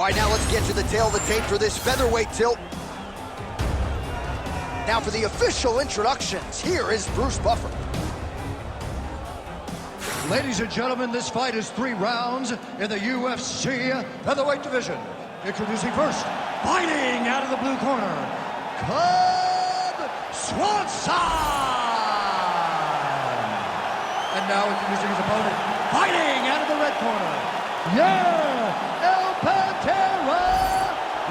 right, now let's get to the tail of the tape for this featherweight tilt. Now for the official introductions, here is Bruce Buffer. Ladies and gentlemen, this fight is 3 rounds in the UFC Featherweight division. Introducing first, fighting out of the blue corner, CUB SWANSON! And now introducing his opponent, fighting out of the red corner, YAIR El Pantera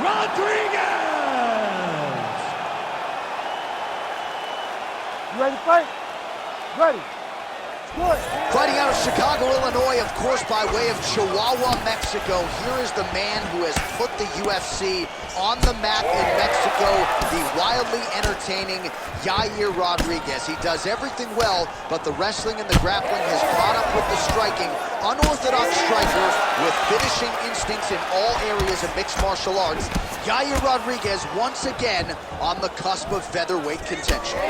Rodriguez! You ready to fight? Ready. Good. Fighting out of Chicago, Illinois, of course, by way of Chihuahua, Mexico. Here is the man who has put the UFC on the map in Mexico, the wildly entertaining YAIR Rodriguez. He does everything well, but the wrestling and the grappling has caught up with the striking. Unorthodox striker with finishing instincts in all areas of mixed martial arts. YAIR Rodriguez once again on the cusp of featherweight contention.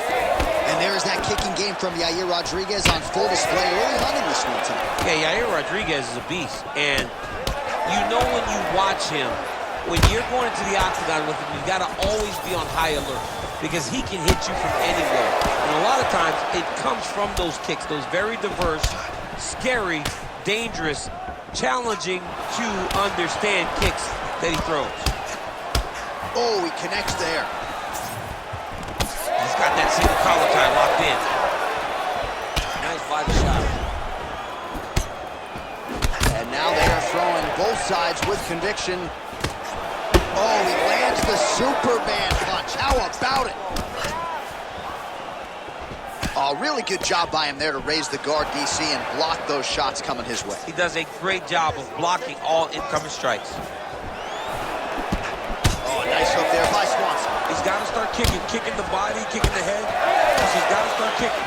And there is that kicking game from YAIR Rodriguez on full display early on in this one tonight. Yeah, YAIR Rodriguez is a beast, and you know when you watch him, when you're going into the octagon with him, you gotta always be on high alert because he can hit you from anywhere. And a lot of times it comes from those kicks, those very diverse, scary, dangerous, challenging to understand kicks that he throws. Oh, he connects there. He's got that single collar tie locked in. Nice body shot. And now they are throwing both sides with conviction. Oh, he lands the Superman punch. How about it? Oh, really good job by him there to raise the guard, DC, and block those shots coming his way. He does a great job of blocking all incoming strikes. Oh, nice hook there by Swanson. He's got to start kicking the body, kicking the head. He's got to start kicking.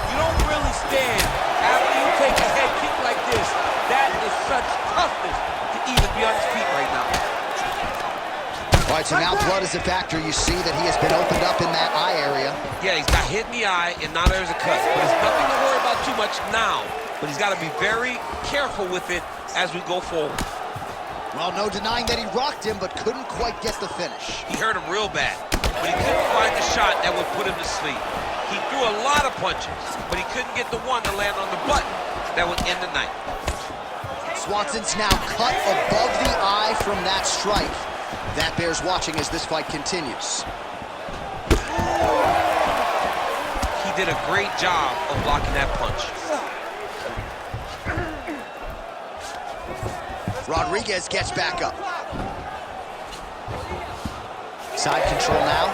You don't really stand after you take a head kick like this. That is such toughness to even be on his feet right now. All right, so now blood is a factor. You see that he has been opened up in that eye area. Yeah, he's got hit in the eye, and now there's a cut. But it's nothing to worry about too much now. But he's got to be very careful with it as we go forward. Well, no denying that he rocked him, but couldn't quite get the finish. He hurt him real bad, but he couldn't find the shot that would put him to sleep. He threw a lot of punches, but he couldn't get the one to land on the button that would end the night. Swanson's now cut above the eye from that strike. That bears watching as this fight continues. He did a great job of blocking that punch. Rodriguez gets back up. Side control now.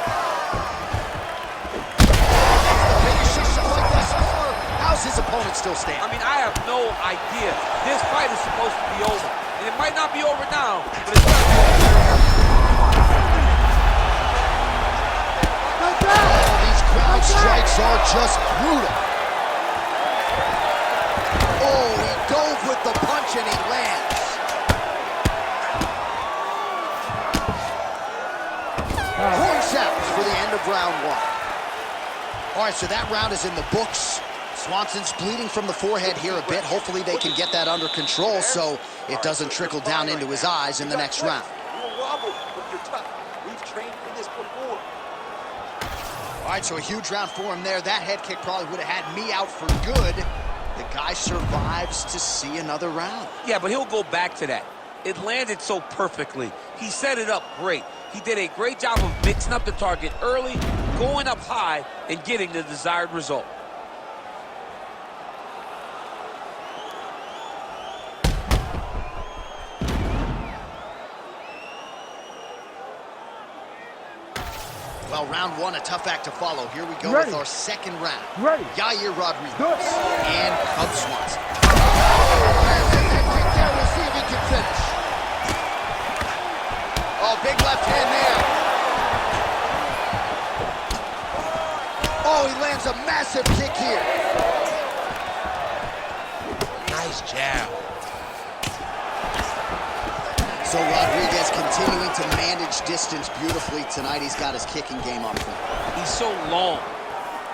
How's his opponent still standing? I mean, I have no idea. This fight is supposed to be over. And it might not be over now, but it's not over. Oh, these crowd strikes are just brutal. Oh, he dove with the punch and he lands. Points out for the end of round 1. All right, so that round is in the books. Swanson's bleeding from the forehead here a bit. Hopefully they can get that under control so it doesn't trickle down into his eyes in the next round. We've trained for this before. All right, so a huge round for him there. That head kick probably would have had me out for good. The guy survives to see another round. Yeah, but he'll go back to that. It landed so perfectly. He set it up great. He did a great job of mixing up the target early, going up high, and getting the desired result. Well, round 1, a tough act to follow. Here we go with our second round. Ready. YAIR Rodriguez Good. and CUB Swanson. We'll see if he can finish. Oh, big left hand there. Oh, he lands a massive kick here. Nice jab. So Rodriguez continuing to manage distance beautifully tonight. He's got his kicking game on point. He's so long,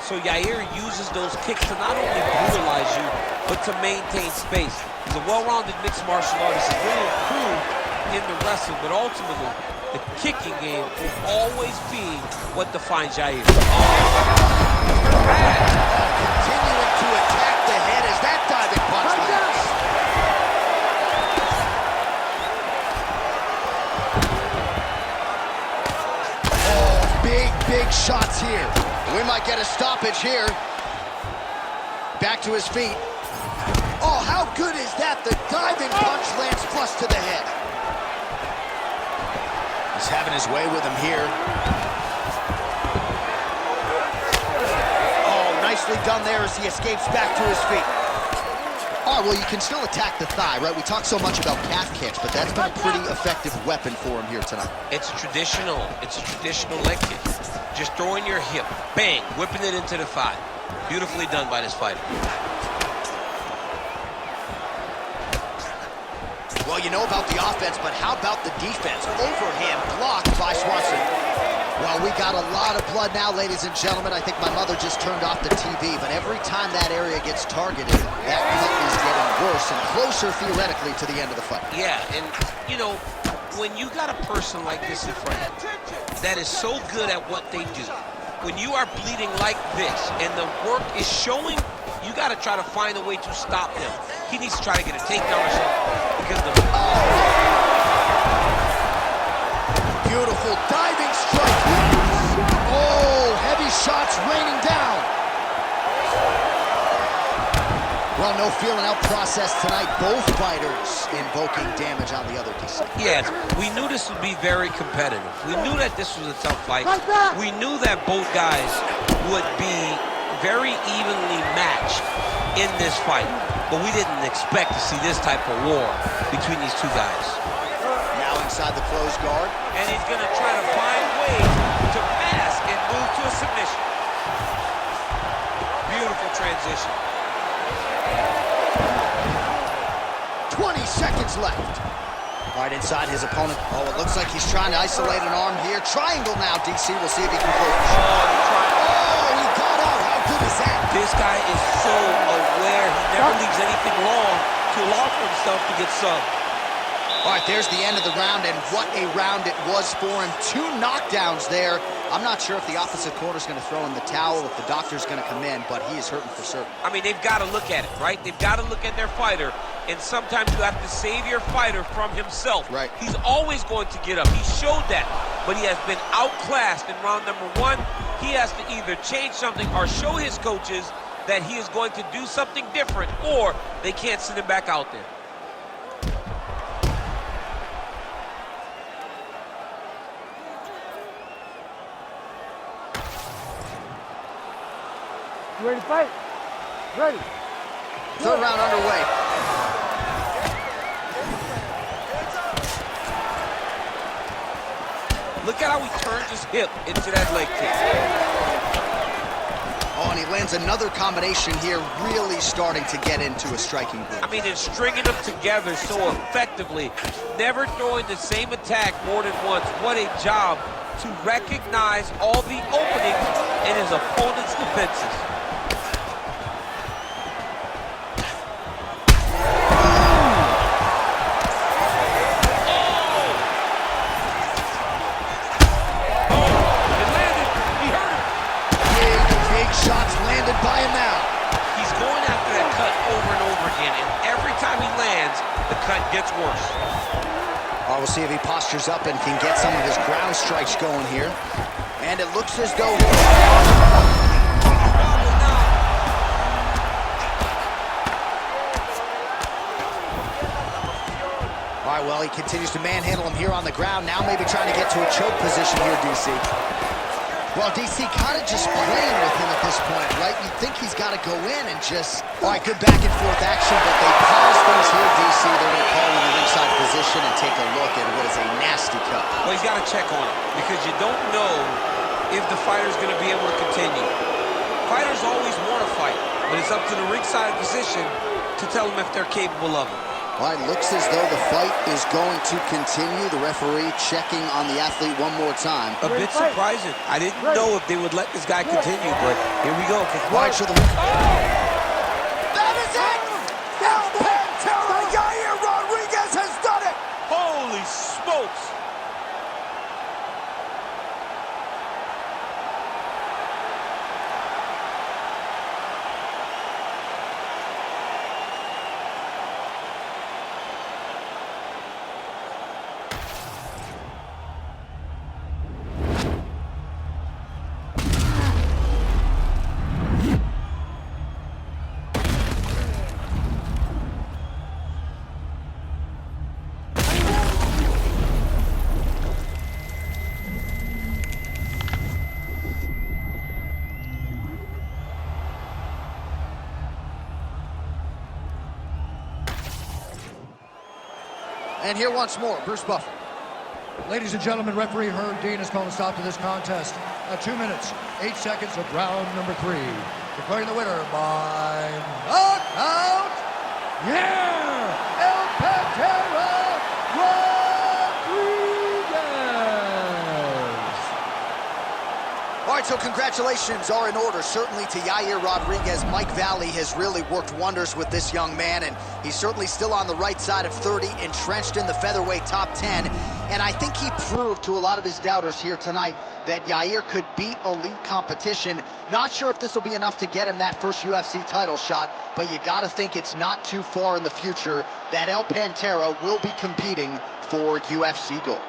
So Yair uses those kicks to not only brutalize you, but to maintain space. He's a well-rounded mixed martial artist. He's really improved in the wrestling, but ultimately, the kicking game will always be what defines Yair. Continuing to attack the head as that diving punch lands. Oh, big shots here. We might get a stoppage here. Back to his feet. Oh, how good is that? The diving punch lands flush to the head. He's having his way with him here. Oh, nicely done there as he escapes back to his feet. All right, well, you can still attack the thigh, right? We talk so much about calf kicks, but that's been a pretty effective weapon for him here tonight. It's traditional. It's a traditional leg kick. Just throwing your hip, bang, whipping it into the thigh. Beautifully done by this fighter. Well, you know about the offense, but how about the defense? Overhand blocked by Swanson. Well, we got a lot of blood now, ladies and gentlemen. I think my mother just turned off the TV, but every time that area gets targeted, that cut is getting worse and closer, theoretically, to the end of the fight. Yeah, and, you know, when you got a person like this in front of you that is so good at what they do, when you are bleeding like this and the work is showing, you got to try to find a way to stop him. He needs to try to get a takedown or something because the... Beautiful diving strike. Oh, heavy shots raining down. Well, no feeling out process tonight. Both fighters invoking damage on the other DC. Yes, we knew this would be very competitive. We knew that this was a tough fight. We knew that both guys would be very evenly matched in this fight. But we didn't expect to see this type of war between these two guys. Now inside the closed guard. And he's going to try to find ways to mask and move to a submission. Beautiful transition. 20 seconds left. Right inside his opponent. Oh, it looks like he's trying to isolate an arm here. Triangle now, DC. We'll see if he can close the shot. Oh, he got out. How good is that? This guy is so aware. He never leaves anything long to allow for himself to get subbed. All right, there's the end of the round, and what a round it was for him. 2 knockdowns there. I'm not sure if the opposite corner's going to throw in the towel, if the doctor's going to come in, but he is hurting for certain. I mean, they've got to look at it, right? They've got to look at their fighter, and sometimes you have to save your fighter from himself. Right. He's always going to get up. He showed that, but he has been outclassed in round number 1. He has to either change something or show his coaches that he is going to do something different, or they can't send him back out there. You ready to fight? Ready. Third round underway. Look at how he turns his hip into that leg kick. Oh, and he lands another combination here, really starting to get into a striking groove. I mean, it's stringing them together so effectively, never throwing the same attack more than once. What a job to recognize all the openings in his opponent's defenses. Shots landed by him now. He's going after that cut over and over again, and every time he lands, the cut gets worse. Oh, we'll see if he postures up and can get some of his ground strikes going here. And it looks as though... All right, well, he continues to manhandle him here on the ground. Now maybe trying to get to a choke position here, DC. Well, DC kind of just playing with him at this point, right? You think he's got to go in and just... All right, good back and forth action, but they pause things here, DC. They're going to call in the ringside position and take a look at what is a nasty cut. Well, he's got to check on it because you don't know if the fighter's going to be able to continue. Fighters always want to fight, but it's up to the ringside position to tell them if they're capable of it. All right, looks as though the fight is going to continue. The referee checking on the athlete one more time. A bit surprising. I didn't know if they would let this guy continue, but here we go. Right, so the... That is it! El Pantera, Yair Rodriguez has done it! Holy smokes! And here once more, Bruce Buffer. Ladies and gentlemen, referee Herb Dean has called a stop to this contest at 2 minutes, 8 seconds of round number 3. Declaring the winner by knockout, YAIR, El Pantera Rodriguez. All right, so congratulations are in order, certainly to Yair Rodriguez. Mike Valley has really worked wonders with this young man, and he's certainly still on the right side of 30, entrenched in the featherweight top 10. And I think he proved to a lot of his doubters here tonight that Yair could beat elite competition. Not sure if this will be enough to get him that first UFC title shot, but you got to think it's not too far in the future that El Pantera will be competing for UFC gold.